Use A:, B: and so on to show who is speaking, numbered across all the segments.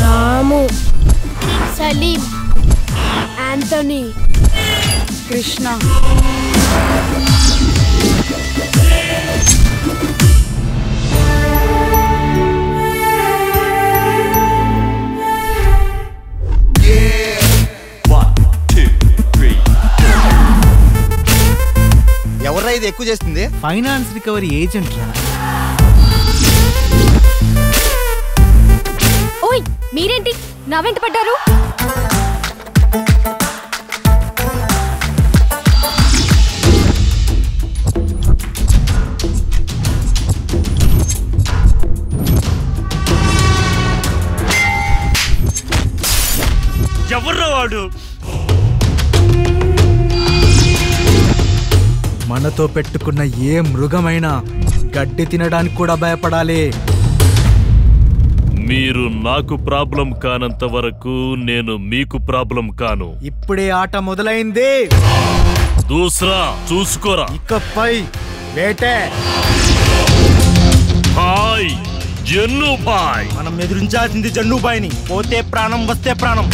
A: రాము, Salim, Antony,
B: Krishna.
C: ఎవర్రా ఇది ఎక్కువ చేస్తుంది?
D: ఫైనాన్స్ రికవరీ ఏజెంట్ రా.
A: ఓయ్ మీరేంటి నా వెంట పడ్డారు?
E: ఎవర్రా వాడు?
D: మనతో పెట్టుకున్న ఏ మృగమైనా గడ్డి తినడానికి కూడా భయపడాలి.
E: మీరు నాకు ప్రాబ్లం కానంత వరకు నేను మీకు ప్రాబ్లం కాను.
D: ఇప్పుడే ఆట మొదలైంది.
E: దూసరా చూసుకోరా.
D: ఇకపై వేటే.
E: Hi Jannu bye.
C: మనం ఎదురించాల్సింది జన్ను బాయ్ని. పోతే ప్రాణం, వస్తే ప్రాణం.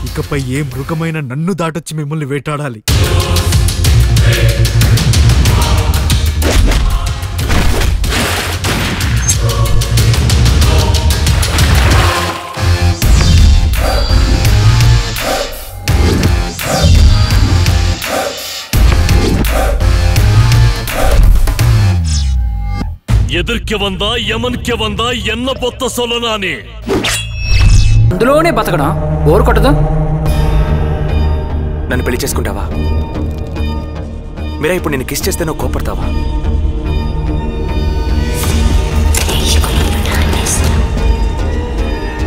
D: ఇకపై ఏ మృగమైన నన్ను దాటొచ్చి మిమ్మల్ని వేటాడాలి.
E: ఎదుర్కి వందా యమన్కి వందా ఎన్న పొత్త సొలనాని.
F: అందులోనే బతకడం బోరు కొట్టదు. నన్ను పెళ్లి చేసుకుంటావా? మీరా ఇప్పుడు నేను కిస్ చేస్తే నువ్వు కోపడతావా?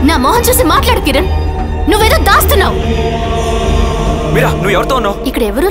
A: నా మొహం చూసి మాట్లాడు కిరణ్. నువ్వేదో దాస్తున్నావు.
F: మీరా నువ్వు ఎవరితో ఉన్నావు?
A: ఇక్కడ ఎవరూ